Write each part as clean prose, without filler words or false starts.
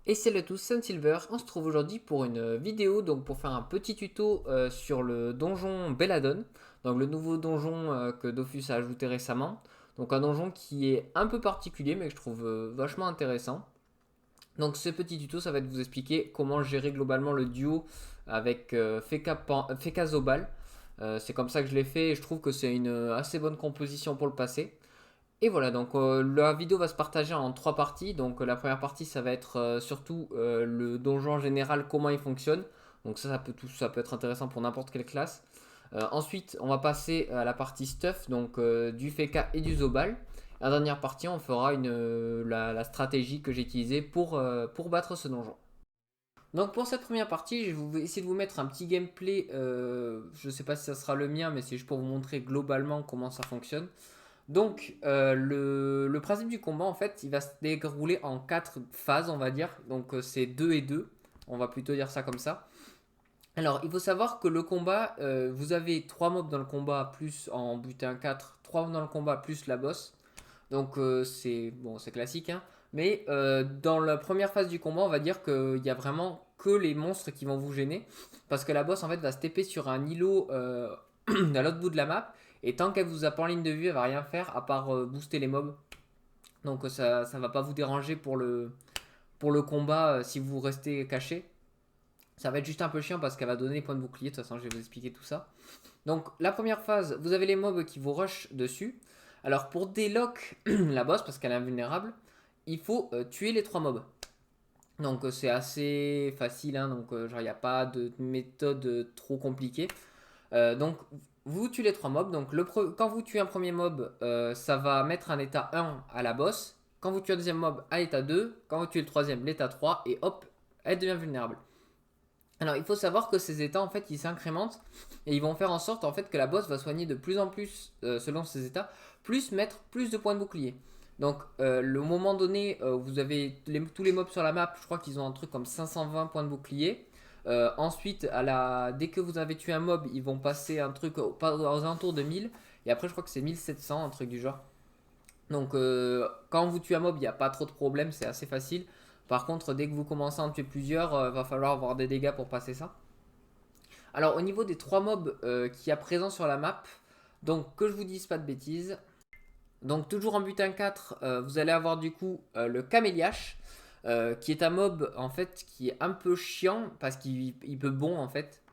Et salut à tous, c'est Silver. On se trouve aujourd'hui pour une vidéo, donc pour faire un petit tuto sur le donjon Belladon, donc le nouveau donjon que Dofus a ajouté récemment. Donc un donjon qui est un peu particulier mais que je trouve vachement intéressant. Donc ce petit tuto, ça va être vous expliquer comment gérer globalement le duo avec Feka Zobal. C'est comme ça que je l'ai fait et je trouve que c'est une assez bonne composition pour le passer. Et voilà, donc la vidéo va se partager en trois parties. Donc la première partie, ça va être surtout le donjon en général, comment il fonctionne. Donc ça peut être intéressant pour n'importe quelle classe. Ensuite, on va passer à la partie stuff, donc du Feka et du Zobal. La dernière partie, on fera la stratégie que j'ai utilisée pour battre ce donjon. Donc pour cette première partie, je vais essayer de vous mettre un petit gameplay. Je ne sais pas si ça sera le mien, mais c'est juste pour vous montrer globalement comment ça fonctionne. Donc, le principe du combat, en fait, il va se dérouler en quatre phases, on va dire. Donc, c'est 2 et 2. On va plutôt dire ça comme ça. Alors, il faut savoir que le combat, vous avez 3 mobs dans le combat, plus en butin 4, 3 mobs dans le combat, plus la boss. Donc, c'est bon, c'est classique, hein. Mais dans la première phase du combat, on va dire qu'il y a vraiment que les monstres qui vont vous gêner. Parce que la boss, en fait, va se TP sur un îlot à l'autre bout de la map. Et tant qu'elle vous a pas en ligne de vue, elle va rien faire à part booster les mobs. Donc ça va pas vous déranger pour le combat si vous restez caché. Ça va être juste un peu chiant parce qu'elle va donner des points de bouclier. De toute façon, je vais vous expliquer tout ça. Donc la première phase, vous avez les mobs qui vous rush dessus. Alors pour délock la boss, parce qu'elle est invulnérable, il faut tuer les trois mobs. Donc c'est assez facile, hein, donc genre il n'y a pas de méthode trop compliquée. Donc, vous tuez les trois mobs. Donc, quand vous tuez un premier mob, ça va mettre un état 1 à la boss. Quand vous tuez un deuxième mob, à l'état 2. Quand vous tuez le troisième, l'état 3. Et hop, elle devient vulnérable. Alors, il faut savoir que ces états, en fait, ils s'incrémentent. Et ils vont faire en sorte, en fait, que la boss va soigner de plus en plus selon ces états. Plus mettre plus de points de bouclier. Donc, le moment donné, vous avez tous les mobs sur la map. Je crois qu'ils ont un truc comme 520 points de bouclier. Ensuite, dès que vous avez tué un mob, ils vont passer un truc aux alentours de 1000. Et après, je crois que c'est 1700, un truc du genre. Donc, quand vous tuez un mob, il n'y a pas trop de problème, c'est assez facile. Par contre, dès que vous commencez à en tuer plusieurs, va falloir avoir des dégâts pour passer ça. Alors, au niveau des trois mobs qu'il y a présents sur la map, donc que je vous dise pas de bêtises. Donc, toujours en butin 4, vous allez avoir du coup le Caméliache. Qui est un mob en fait qui est un peu chiant parce qu'il peut bon en fait.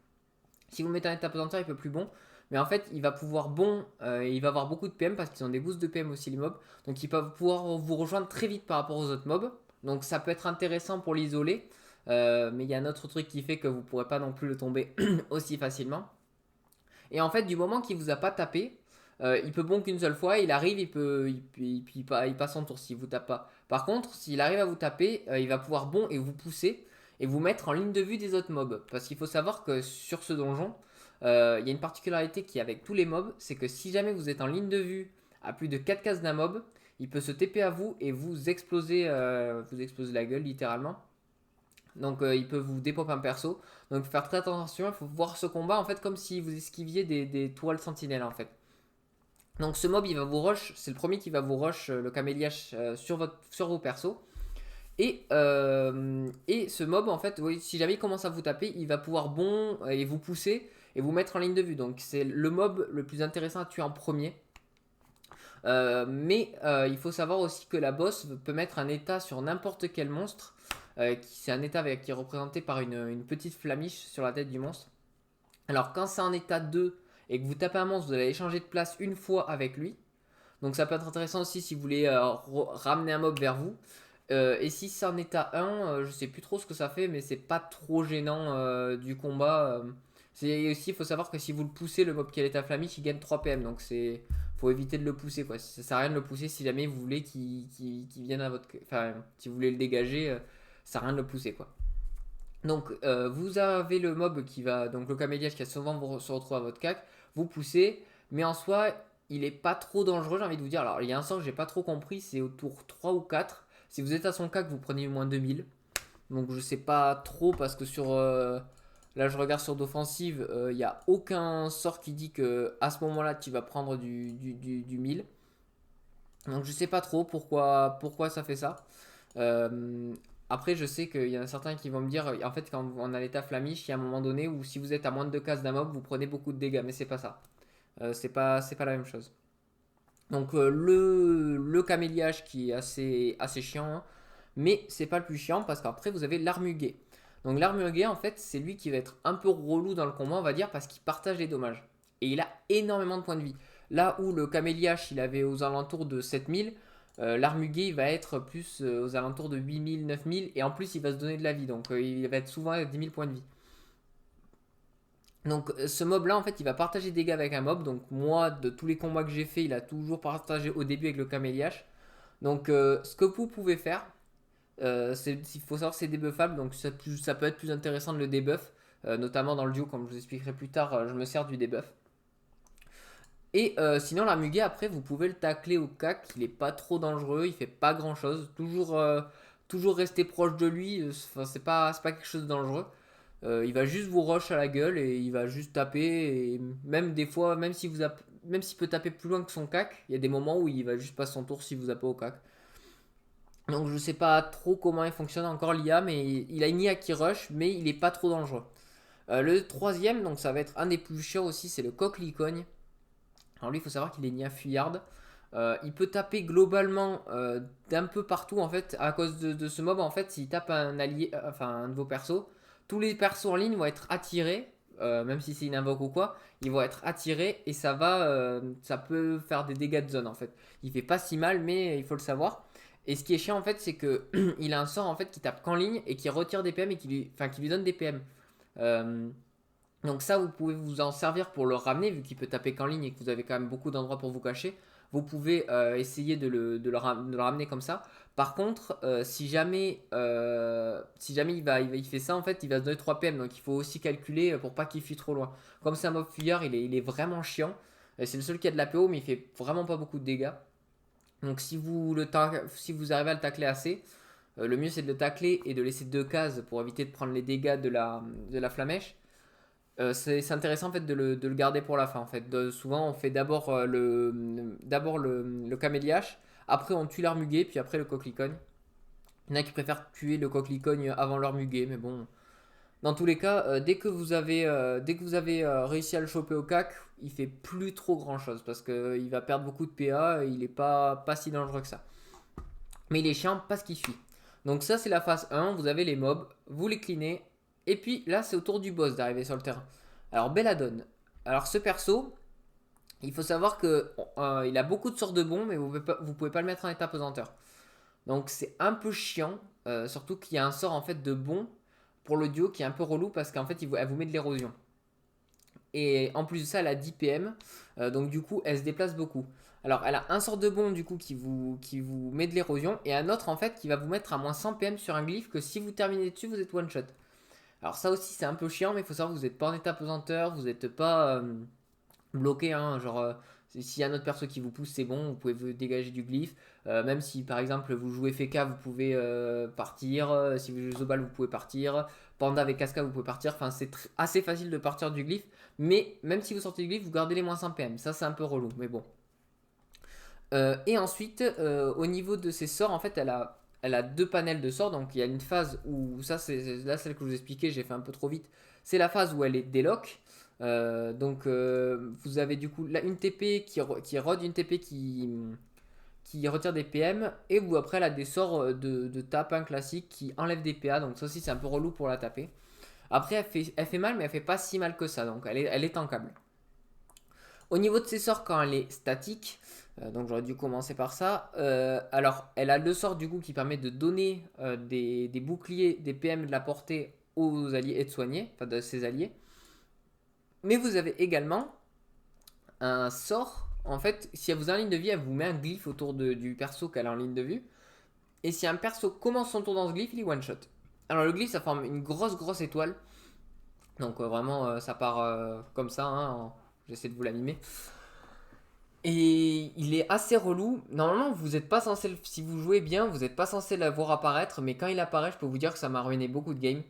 Si vous mettez un état pesanteur, il peut plus bon. Mais en fait, il va pouvoir bon et il va avoir beaucoup de PM parce qu'ils ont des boosts de PM aussi, les mobs. Donc, ils peuvent pouvoir vous rejoindre très vite par rapport aux autres mobs. Donc, ça peut être intéressant pour l'isoler. Mais il y a un autre truc qui fait que vous ne pourrez pas non plus le tomber aussi facilement. Et en fait, du moment qu'il vous a pas tapé, il peut bon qu'une seule fois, il arrive, il passe son tour s'il vous tape pas. Par contre, s'il arrive à vous taper, il va pouvoir bon et vous pousser et vous mettre en ligne de vue des autres mobs. Parce qu'il faut savoir que sur ce donjon, il y a une particularité qui est avec tous les mobs, c'est que si jamais vous êtes en ligne de vue à plus de 4 cases d'un mob, il peut se TP à vous et vous exploser la gueule littéralement. Donc il peut vous dépop un perso. Donc faut faire très attention, il faut voir ce combat en fait comme si vous esquiviez des toiles sentinelles en fait. Donc ce mob il va vous rush, c'est le premier qui va vous rush le caméliage sur vos persos. Et ce mob en fait, oui, si jamais il commence à vous taper, il va pouvoir bon et vous pousser et vous mettre en ligne de vue. Donc c'est le mob le plus intéressant à tuer en premier. Mais il faut savoir aussi que la boss peut mettre un état sur n'importe quel monstre. C'est un état qui est représenté par une petite flamiche sur la tête du monstre. Alors quand c'est en état 2 et que vous tapez un monstre, vous allez échanger de place une fois avec lui. Donc ça peut être intéressant aussi si vous voulez ramener un mob vers vous. Et si c'est en état 1, je sais plus trop ce que ça fait, mais c'est pas trop gênant du combat. C'est aussi, il faut savoir que si vous le poussez, le mob qui est à l'état flamiche, il gagne 3 PM. Donc c'est faut éviter de le pousser quoi. Ça sert à rien de le pousser si jamais vous voulez qu'il vienne à votre. Enfin, si vous voulez le dégager, ça sert à rien de le pousser quoi. Donc vous avez le mob qui va. Donc le caméliage qui va souvent se retrouver à votre cac. Vous poussez, mais en soi, il est pas trop dangereux, j'ai envie de vous dire. Alors il y a un sort que j'ai pas trop compris, c'est au tour 3 ou 4. Si vous êtes à son cac, vous prenez moins 2000. Donc je sais pas trop parce que là je regarde sur d'offensive, il n'y a aucun sort qui dit que à ce moment-là tu vas prendre du 1000. Donc je sais pas trop pourquoi ça fait ça. Euh, Après, je sais qu'il y en a certains qui vont me dire, en fait, quand on a l'état flamiche, il y a un moment donné où si vous êtes à moins de 2 cases d'un mob, vous prenez beaucoup de dégâts, mais c'est pas ça. C'est pas la même chose. Donc le caméliage qui est assez chiant, hein, mais c'est pas le plus chiant parce qu'après vous avez l'armuguet. Donc l'armuguet en fait c'est lui qui va être un peu relou dans le combat on va dire parce qu'il partage les dommages. Et il a énormément de points de vie. Là où le caméliage il avait aux alentours de 7000, l'armuguet il va être plus aux alentours de 8000, 9000 et en plus il va se donner de la vie. Donc il va être souvent à 10 000 points de vie. Donc ce mob là en fait il va partager des dégâts avec un mob. Donc moi de tous les combats que j'ai fait il a toujours partagé au début avec le caméliage. Donc ce que vous pouvez faire, il faut savoir que c'est débuffable. Donc ça peut être plus intéressant de le debuff. Notamment dans le duo comme je vous expliquerai plus tard je me sers du debuff. Et sinon la muguet après vous pouvez le tacler au cac. Il est pas trop dangereux, il fait pas grand chose. Toujours rester proche de lui. Enfin, c'est pas quelque chose de dangereux. Il va juste vous rush à la gueule et il va juste taper. Et même des fois, même s'il peut taper plus loin que son cac, il y a des moments où il va juste passer son tour si vous appelez au cac. Donc je sais pas trop comment il fonctionne encore l'IA, mais il a une IA qui rush, mais il est pas trop dangereux. Le troisième, donc ça va être un des plus chiants aussi, c'est le coq licogne. Alors lui, il faut savoir qu'il est une IA fuyarde. Il peut taper globalement d'un peu partout en fait à cause de ce mob en fait s'il tape un allié, enfin un de vos persos, tous les persos en ligne vont être attirés, même si c'est une invoque ou quoi, ils vont être attirés et ça peut faire des dégâts de zone en fait. Il fait pas si mal mais il faut le savoir. Et ce qui est chiant en fait c'est que il a un sort en fait qui tape qu'en ligne et qui retire des PM et qui lui donne des PM. Euh, donc ça, vous pouvez vous en servir pour le ramener, vu qu'il peut taper qu'en ligne et que vous avez quand même beaucoup d'endroits pour vous cacher. Vous pouvez essayer de le ramener comme ça. Par contre, si jamais il fait ça, en fait, il va se donner 3 PM. Donc il faut aussi calculer pour pas qu'il fuit trop loin. Comme c'est un mob fuyard, il est vraiment chiant. C'est le seul qui a de la PO, mais il fait vraiment pas beaucoup de dégâts. Donc si vous arrivez à le tacler assez, le mieux c'est de le tacler et de laisser 2 cases pour éviter de prendre les dégâts de la flamèche. C'est intéressant en fait de le garder pour la fin en fait. Souvent on fait d'abord le caméliage, après on tue l'armuguet, puis après le coquelicogne. Il y en a qui préfèrent tuer le coquelicogne avant l'armuguet, mais bon. Dans tous les cas, dès que vous avez réussi à le choper au cac, il fait plus trop grand chose parce qu'il va perdre beaucoup de PA et il est pas si dangereux que ça. Mais il est chiant parce qu'il fuit. Donc ça c'est la phase 1, vous avez les mobs, vous les cleanez, et puis là c'est au tour du boss d'arriver sur le terrain. Alors Belladone, alors ce perso, il faut savoir que il a beaucoup de sorts de bons, mais vous pouvez pas le mettre en état pesanteur. Donc c'est un peu chiant, surtout qu'il y a un sort en fait de bon pour le duo qui est un peu relou parce qu'en fait elle vous met de l'érosion. Et en plus de ça, elle a 10 PM. Donc du coup, elle se déplace beaucoup. Alors, elle a un sort de bon du coup qui vous met de l'érosion. Et un autre en fait qui va vous mettre à moins 100 PM sur un glyphe que si vous terminez dessus, vous êtes one shot. Alors ça aussi c'est un peu chiant, mais il faut savoir que vous n'êtes pas en état pesanteur, vous n'êtes pas bloqué. Hein, genre, s'il y a un autre perso qui vous pousse, c'est bon, vous pouvez vous dégager du glyphe. Même si par exemple vous jouez FK, vous pouvez partir. Si vous jouez Zobal, vous pouvez partir. Panda avec Casca, vous pouvez partir. Enfin, c'est assez facile de partir du glyphe. Mais même si vous sortez du glyphe, vous gardez les moins 100 PM. Ça, c'est un peu relou, mais bon. Et ensuite, au niveau de ses sorts, en fait, elle a deux panels de sorts. Donc, il y a une phase où, ça, c'est là celle que je vous expliquais, j'ai fait un peu trop vite. C'est la phase où elle est délock. Donc, vous avez du coup là une TP qui rod, une TP qui retire des PM. Et vous, après, elle a des sorts de tape classique qui enlèvent des PA. Donc, ça aussi, c'est un peu relou pour la taper. Après, elle fait mal, mais elle fait pas si mal que ça. Donc, elle est tankable. Au niveau de ses sorts, quand elle est statique, donc j'aurais dû commencer par ça. Alors, elle a le sort du coup qui permet de donner des boucliers, des PM de la portée aux alliés et de soigner, enfin de ses alliés. Mais vous avez également un sort. En fait, si elle vous a en ligne de vie, elle vous met un glyphe autour du perso qu'elle a en ligne de vue. Et si un perso commence son tour dans ce glyphe, il est one shot. Alors, le glyphe, ça forme une grosse étoile. Donc, vraiment, ça part comme ça. Hein, j'essaie de vous l'animer. Et il est assez relou. Normalement, vous êtes pas censé, si vous jouez bien, vous n'êtes pas censé la voir apparaître. Mais quand il apparaît, je peux vous dire que ça m'a ruiné beaucoup de games.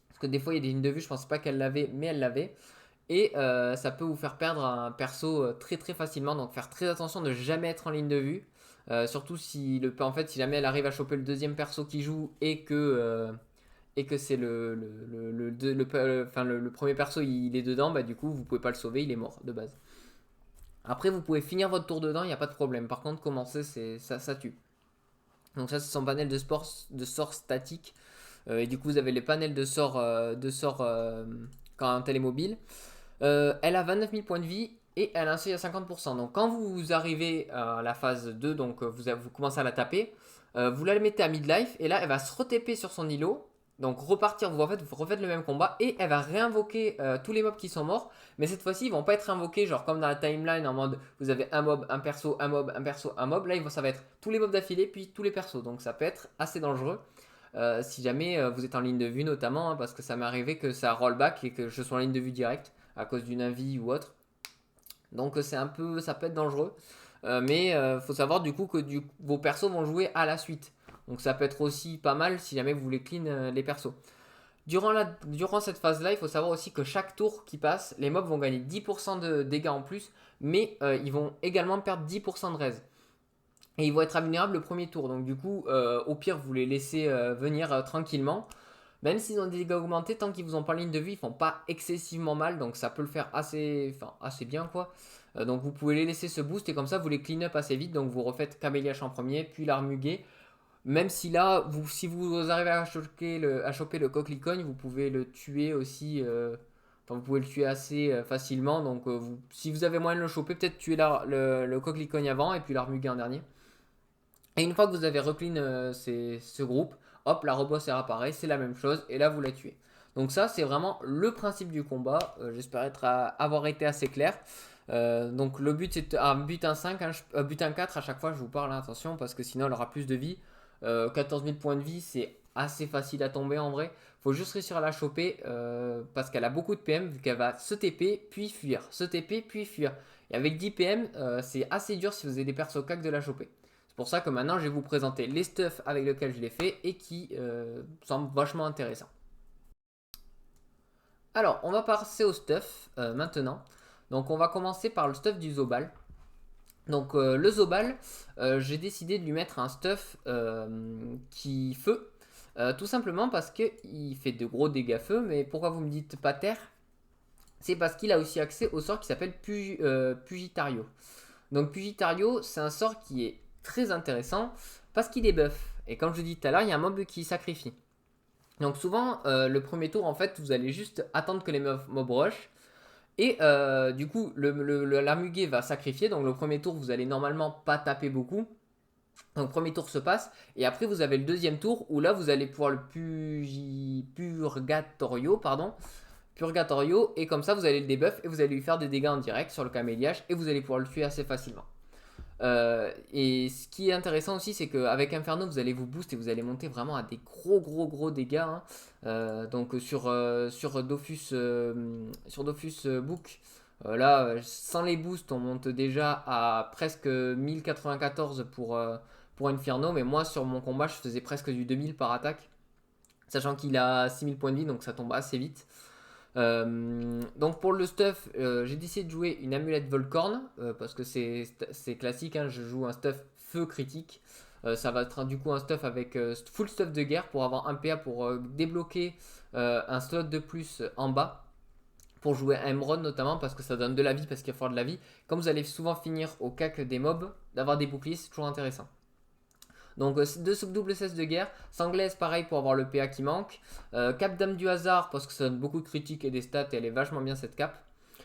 Parce que des fois, il y a des lignes de vue, je pensais pas qu'elle l'avait, mais elle l'avait. Et ça peut vous faire perdre un perso très très facilement. Donc faire très attention de jamais être en ligne de vue. Surtout si, en fait, si jamais elle arrive à choper le deuxième perso qui joue et que c'est le premier perso il est dedans, bah du coup vous pouvez pas le sauver, il est mort de base. Après vous pouvez finir votre tour dedans, il n'y a pas de problème. Par contre commencer ça tue. Donc ça c'est son panel de sorts statiques. Et du coup vous avez les panels de sorts quand elle est mobile. Elle a 29 000 points de vie et elle a un seuil à 50%. Donc quand vous arrivez à la phase 2, donc vous commencez à la taper, vous la mettez à midlife et là elle va se re-TP sur son îlot. Donc repartir, vous refaites le même combat et elle va réinvoquer tous les mobs qui sont morts. Mais cette fois-ci, ils vont pas être invoqués genre comme dans la timeline en mode vous avez un mob, un perso, un mob, un perso, un mob. Là, ça va être tous les mobs d'affilée puis tous les persos. Donc ça peut être assez dangereux. Si jamais vous êtes en ligne de vue notamment, hein, parce que ça m'est arrivé que ça rollback et que je sois en ligne de vue direct à cause d'une invie ou autre. Donc ça peut être dangereux. Mais faut savoir du coup que vos persos vont jouer à la suite. Donc ça peut être aussi pas mal si jamais vous voulez clean les persos. Durant cette phase-là, il faut savoir aussi que chaque tour qui passe, les mobs vont gagner 10% de dégâts en plus, mais ils vont également perdre 10% de raise. Et ils vont être invulnérables le premier tour. Donc du coup, au pire, vous les laissez venir tranquillement. Même s'ils ont des dégâts augmentés, tant qu'ils vous ont pas en ligne de vie, ils font pas excessivement mal. Donc ça peut le faire assez bien quoi. Donc vous pouvez les laisser se boost et comme ça vous les clean up assez vite. Donc vous refaites Caméliache en premier, puis l'Armuguet. Même si là, si vous arrivez à choper le Coquelicogne, vous pouvez le tuer aussi. Enfin, vous pouvez le tuer assez facilement. Donc si vous avez moyen de le choper, peut-être tuer le Coquelicogne avant et puis l'Armuguet en dernier. Et une fois que vous avez reclean ce groupe, hop, la Roboss réapparaît, c'est la même chose, et là vous la tuez. Donc ça, c'est vraiment le principe du combat. J'espère avoir été assez clair. Donc le but c'est un butin 5, butin 4 à chaque fois je vous parle, hein, attention, parce que sinon elle aura plus de vie. 14 000 points de vie, c'est assez facile à tomber en vrai. Faut juste réussir à la choper parce qu'elle a beaucoup de PM, vu qu'elle va se TP puis fuir, se TP puis fuir. Et avec 10 PM, c'est assez dur si vous avez des persos cac de la choper. C'est pour ça que maintenant je vais vous présenter les stuffs avec lesquels je l'ai fait et qui semblent vachement intéressants. Alors, on va passer au stuff maintenant. Donc, on va commencer par le stuff du Zobal. Donc, le Zobal, j'ai décidé de lui mettre un stuff qui feu. Tout simplement parce qu'il fait de gros dégâts feu. Mais pourquoi vous me dites pas terre? C'est parce qu'il a aussi accès au sort qui s'appelle Pugitario. Donc, Pugitario, c'est un sort qui est très intéressant parce qu'il est buff. Et comme je dis tout à l'heure, il y a un mob qui sacrifie. Donc souvent, le premier tour, en fait, vous allez juste attendre que les mobs rush. Et du coup, la muguet va sacrifier. Donc le premier tour, vous allez normalement pas taper beaucoup. Donc le premier tour se passe. Et après, vous avez le deuxième tour où là, vous allez pouvoir le Purgatorio, pardon. Purgatorio. Et comme ça, vous allez le debuff et vous allez lui faire des dégâts en direct sur le caméliage. Et vous allez pouvoir le tuer assez facilement. Et ce qui est intéressant aussi, c'est qu'avec Inferno, vous allez vous boost et vous allez monter vraiment à des gros dégâts. Hein. Donc sur Dofus Book, là, sans les boosts, on monte déjà à presque 1094 pour Inferno. Mais moi, sur mon combat, je faisais presque du 2000 par attaque. Sachant qu'il a 6000 points de vie, donc ça tombe assez vite. Donc pour le stuff, j'ai décidé de jouer une amulette Volcorn parce que c'est classique, hein, je joue un stuff feu critique. Ça va être du coup un stuff avec full stuff de guerre pour avoir un PA pour débloquer un slot de plus en bas pour jouer à Emerald notamment parce que ça donne de la vie parce qu'il y a fort de la vie. Comme vous allez souvent finir au cac des mobs, d'avoir des boucliers c'est toujours intéressant. Donc deux double cesse de guerre, Sanglaise pareil pour avoir le PA qui manque, Cap Dame du hasard parce que ça donne beaucoup de critiques et des stats et elle est vachement bien cette cape.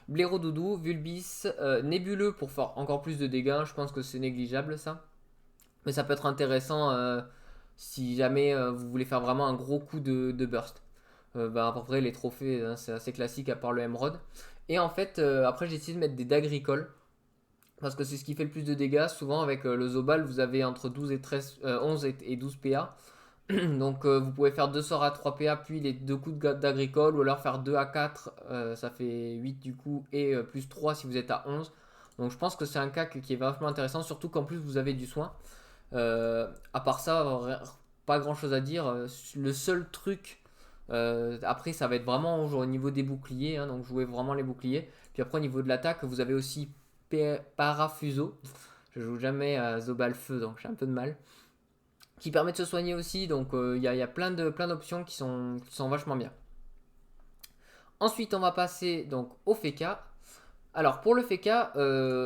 Blaireau Doudou, Vulbis, Nébuleux pour faire encore plus de dégâts, je pense que c'est négligeable ça. Mais ça peut être intéressant si jamais vous voulez faire vraiment un gros coup de burst. À peu près les trophées hein, c'est assez classique à part le Emerald. Et en fait après j'ai essayé de mettre des dagricoles parce que c'est ce qui fait le plus de dégâts. Souvent avec le Zobal, vous avez entre 11 et 12 PA. Donc vous pouvez faire 2 sorts à 3 PA, puis les 2 coups d'agricole, ou alors faire 2 à 4, ça fait 8 du coup, et plus 3 si vous êtes à 11. Donc je pense que c'est un cas qui est vachement intéressant, surtout qu'en plus vous avez du soin. À part ça, pas grand chose à dire. Le seul truc, après ça va être vraiment au niveau des boucliers, hein, donc jouez vraiment les boucliers. Puis après au niveau de l'attaque, vous avez aussi Parafuso Je joue jamais à Zobal feu, donc j'ai un peu de mal. Qui permet de se soigner aussi, donc il y a plein d'options qui sont vachement bien. Ensuite, on va passer donc au Feka. Alors pour le Feka,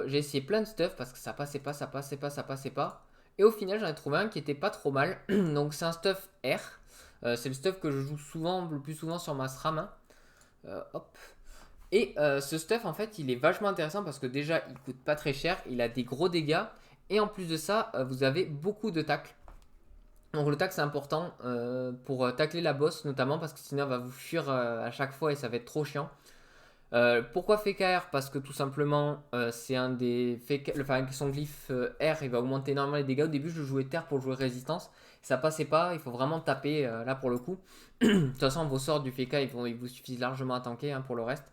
j'ai essayé plein de stuff parce que ça passait pas, ça passait pas, ça passait pas. Et au final, j'en ai trouvé un qui était pas trop mal. Donc c'est un stuff R. C'est le stuff que je joue souvent, le plus souvent sur ma SRAM, hein. Hop. Et ce stuff, en fait, il est vachement intéressant parce que déjà, il coûte pas très cher, il a des gros dégâts. Et en plus de ça, vous avez beaucoup de tacles. Donc le tacle c'est important pour tacler la boss notamment parce que sinon elle va vous fuir à chaque fois et ça va être trop chiant. Pourquoi FKR? Parce que tout simplement c'est un des enfin, son glyphe R il va augmenter énormément les dégâts. Au début je jouais terre pour jouer résistance, ça passait pas, il faut vraiment taper là pour le coup. De toute façon vos sorts du FK ils vous suffisent largement à tanker hein, pour le reste.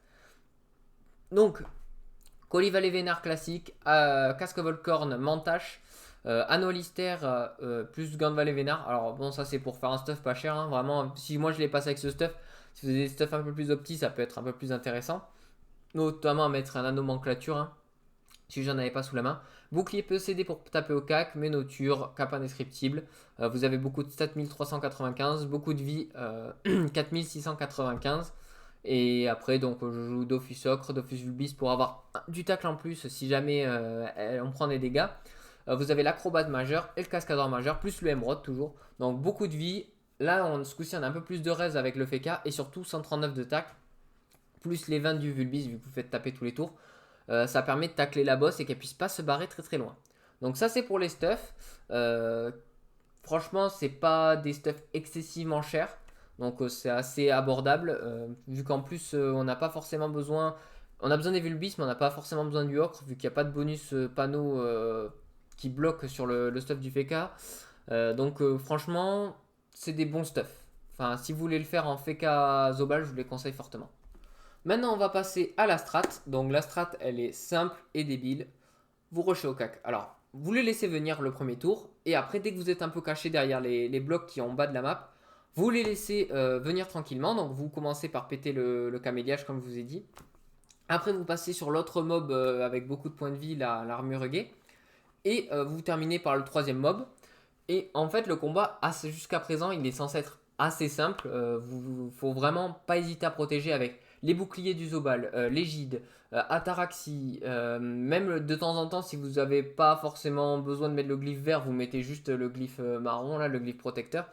Donc Colivalet Vénard classique, Casque Volcorn, Mantache, Anolister plus Gandvalet Vénard. Alors bon, ça c'est pour faire un stuff pas cher. Hein, vraiment, si moi je l'ai passé avec ce stuff, si vous avez des stuff un peu plus opti, ça peut être un peu plus intéressant. Notamment à mettre un anomanclature, hein, si j'en avais pas sous la main. Bouclier PECD pour taper au cac, Ménoture, cap indescriptible. Vous avez beaucoup de stats 1395, beaucoup de vie 4695. Et après, donc, je joue Dofus Ocre, Dofus Vulbis pour avoir du tacle en plus si jamais on prend des dégâts. Vous avez l'acrobate majeur et le cascadeur majeur, plus le Emerald toujours. Donc, beaucoup de vie. Là, ce coup-ci, on a un peu plus de res avec le FK et surtout 139 de tacle, plus les 20 du Vulbis vu que vous faites taper tous les tours. Ça permet de tacler la boss et qu'elle puisse pas se barrer très très loin. Donc, ça, c'est pour les stuffs. Franchement, c'est pas des stuffs excessivement chers. Donc c'est assez abordable, vu qu'en plus on n'a pas forcément besoin, on a besoin des Vulbis mais on n'a pas forcément besoin du Ocre, vu qu'il n'y a pas de bonus panneau qui bloque sur le stuff du FK. Donc franchement, c'est des bons stuffs. Enfin, si vous voulez le faire en FK Zobal, je vous les conseille fortement. Maintenant, on va passer à la strat. Donc la strat, elle est simple et débile. Vous rushez au cac. Alors, vous les laissez venir le premier tour, et après, dès que vous êtes un peu caché derrière les blocs qui sont en bas de la map, vous les laissez venir tranquillement. Donc, vous commencez par péter le caméliage, comme je vous ai dit. Après, vous passez sur l'autre mob avec beaucoup de points de vie, l'armure gay. Et vous terminez par le troisième mob. Et en fait, le combat, jusqu'à présent, il est censé être assez simple. Faut vraiment pas hésiter à protéger avec les boucliers du Zobal, l'égide, Ataraxie. Même de temps en temps, si vous n'avez pas forcément besoin de mettre le glyphe vert, vous mettez juste le glyphe marron, là, le glyphe protecteur.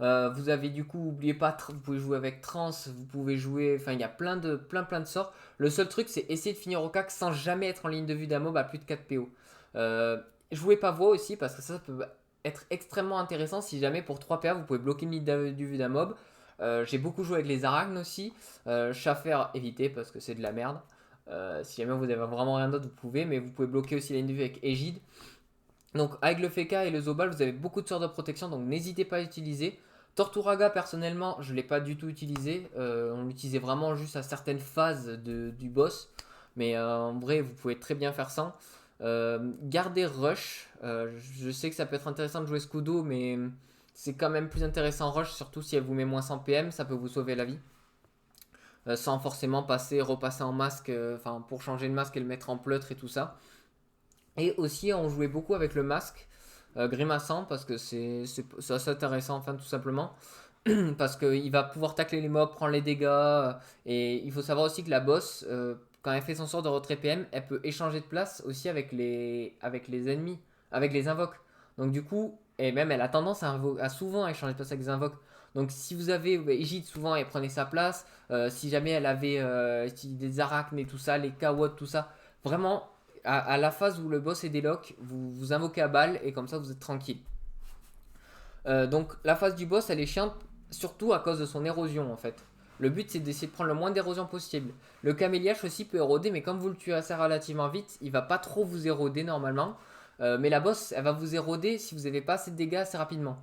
Vous avez du coup, oubliez pas, vous pouvez jouer avec Trans, vous pouvez jouer, enfin il y a plein de sorts. Le seul truc c'est essayer de finir au cac sans jamais être en ligne de vue d'un mob à plus de 4 PO. Jouez pas voix aussi parce que ça peut être extrêmement intéressant si jamais pour 3 PA vous pouvez bloquer une ligne de vue d'un mob. J'ai beaucoup joué avec les arachnes aussi. Schaffer, évitez parce que c'est de la merde. Si jamais vous avez vraiment rien d'autre, vous pouvez, mais vous pouvez bloquer aussi la ligne de vue avec Égide. Donc avec le FK et le Zobal, vous avez beaucoup de sorts de protection, donc n'hésitez pas à utiliser. Torturaga, personnellement, je ne l'ai pas du tout utilisé. On l'utilisait vraiment juste à certaines phases du boss. Mais en vrai, vous pouvez très bien faire ça. Garder Rush. Je sais que ça peut être intéressant de jouer Scudo, mais c'est quand même plus intéressant Rush, surtout si elle vous met moins 100 PM, ça peut vous sauver la vie. Sans forcément repasser en masque, pour changer de masque et le mettre en pleutre et tout ça. Et aussi, on jouait beaucoup avec le masque grimaçant parce que c'est assez intéressant, enfin, tout simplement. Parce qu'il va pouvoir tacler les mobs, prendre les dégâts. Et il faut savoir aussi que la boss, quand elle fait son sort de retrait PM, elle peut échanger de place aussi avec les ennemis, avec les invoques. Donc, du coup, et même elle a tendance à souvent échanger de place avec les invoques. Donc, si vous avez Égide, souvent elle prenait sa place. Si jamais elle avait des arachnes et tout ça, les Kawot, tout ça, vraiment à la phase où le boss est délock, vous invoquez à balle et comme ça vous êtes tranquille. Donc la phase du boss elle est chiante surtout à cause de son érosion en fait. Le but c'est d'essayer de prendre le moins d'érosion possible. Le caméliage aussi peut éroder mais comme vous le tuez assez relativement vite, il va pas trop vous éroder normalement. Mais la boss elle va vous éroder si vous n'avez pas assez de dégâts assez rapidement.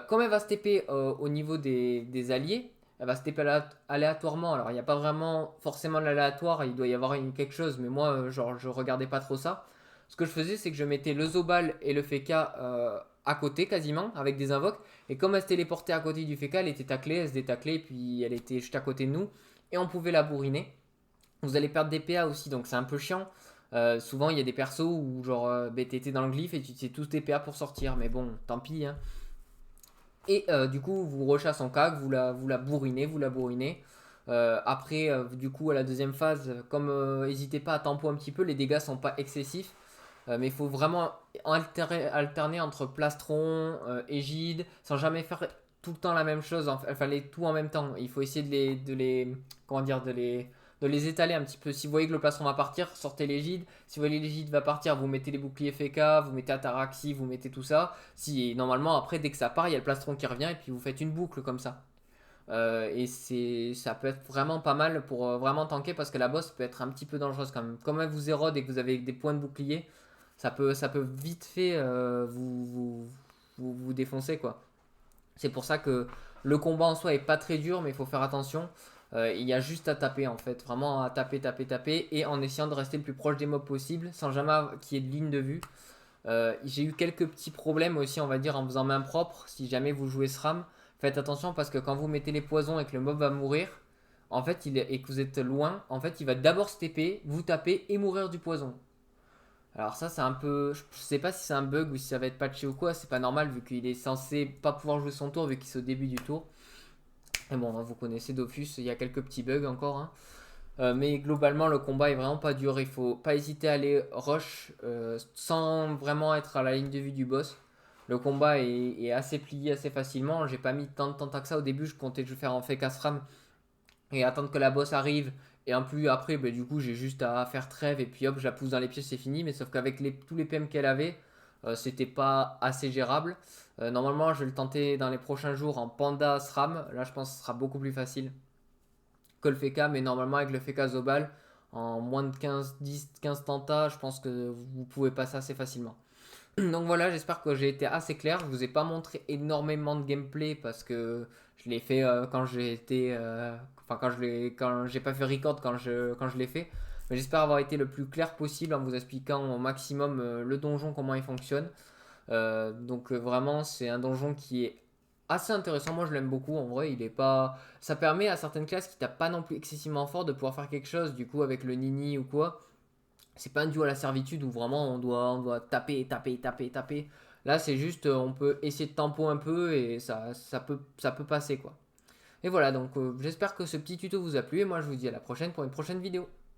Comme elle va se TP au niveau des alliés, elle va se TP aléatoirement. Alors il n'y a pas vraiment forcément l'aléatoire, il doit y avoir quelque chose, mais moi je regardais pas trop ça. Ce que je faisais c'est que je mettais le Zobal et le Feka à côté quasiment avec des invoques. Et comme elle se téléportait à côté du Feka, elle était taclée, elle se détaclait, puis elle était juste à côté de nous. Et on pouvait la bourriner. Vous allez perdre des PA aussi, donc c'est un peu chiant. Souvent il y a des persos où genre t'étais dans le glyphe et tu sais tous tes PA pour sortir, mais bon, tant pis, hein. Et du coup, vous rechassez en cac, vous la bourrinez. Après, du coup, à la deuxième phase, comme n'hésitez pas à tempo un petit peu, les dégâts sont pas excessifs. Mais il faut vraiment alterner entre plastron, égide, sans jamais faire tout le temps la même chose, enfin tout en même temps. Il faut essayer comment dire, de les étaler un petit peu. Si vous voyez que le plastron va partir, sortez l'égide. Si vous voyez l'égide va partir, vous mettez les boucliers FK, vous mettez Ataraxie, vous mettez tout ça. Si normalement après dès que ça part, il y a le plastron qui revient et puis vous faites une boucle comme ça. Ça peut être vraiment pas mal pour vraiment tanker parce que la boss peut être un petit peu dangereuse quand même. Comme elle vous érode et que vous avez des points de bouclier, ça peut vite fait vous défoncer quoi. C'est pour ça que le combat en soi est pas très dur, mais il faut faire attention. Il y a juste à taper en fait, vraiment à taper, taper, taper, et en essayant de rester le plus proche des mobs possible, sans jamais qu'il y ait de ligne de vue. J'ai eu quelques petits problèmes aussi, on va dire, en faisant main propre. Si jamais vous jouez SRAM, faites attention parce que quand vous mettez les poisons et que le mob va mourir, en fait, et que vous êtes loin, en fait, il va d'abord se TP, vous taper et mourir du poison. Alors ça, c'est un peu, je sais pas si c'est un bug ou si ça va être patché ou quoi. C'est pas normal vu qu'il est censé pas pouvoir jouer son tour vu qu'il est au début du tour. Et bon, vous connaissez Dofus, il y a quelques petits bugs encore, hein. Mais globalement, le combat est vraiment pas dur. Il faut pas hésiter à aller rush sans vraiment être à la ligne de vue du boss. Le combat est assez plié assez facilement. J'ai pas mis tant de temps que ça au début. Je comptais juste faire en fake Asram et attendre que la boss arrive. Et en plus, après, bah, du coup, j'ai juste à faire trêve et puis hop, je la pousse dans les pièges, c'est fini. Mais sauf qu'avec tous les PM qu'elle avait, c'était pas assez gérable. Normalement, je vais le tenter dans les prochains jours en Panda SRAM. Là, je pense que ce sera beaucoup plus facile que le FK, mais normalement avec le FK Zobal, en moins de 10-15 tentats, je pense que vous pouvez passer assez facilement. Donc voilà, j'espère que j'ai été assez clair. Je vous ai pas montré énormément de gameplay parce que je l'ai fait quand j'ai été, enfin quand j'ai pas fait record quand je l'ai fait. Mais j'espère avoir été le plus clair possible en vous expliquant au maximum le donjon comment il fonctionne. Vraiment, c'est un donjon qui est assez intéressant. Moi, je l'aime beaucoup. En vrai, il est pas. Ça permet à certaines classes qui tapent pas non plus excessivement fort de pouvoir faire quelque chose. Du coup, avec le Nini ou quoi, c'est pas un duo à la servitude où vraiment on doit taper, taper, taper, taper. Là, c'est juste, on peut essayer de tempo un peu et ça peut passer quoi. Et voilà, donc j'espère que ce petit tuto vous a plu et moi je vous dis à la prochaine pour une prochaine vidéo.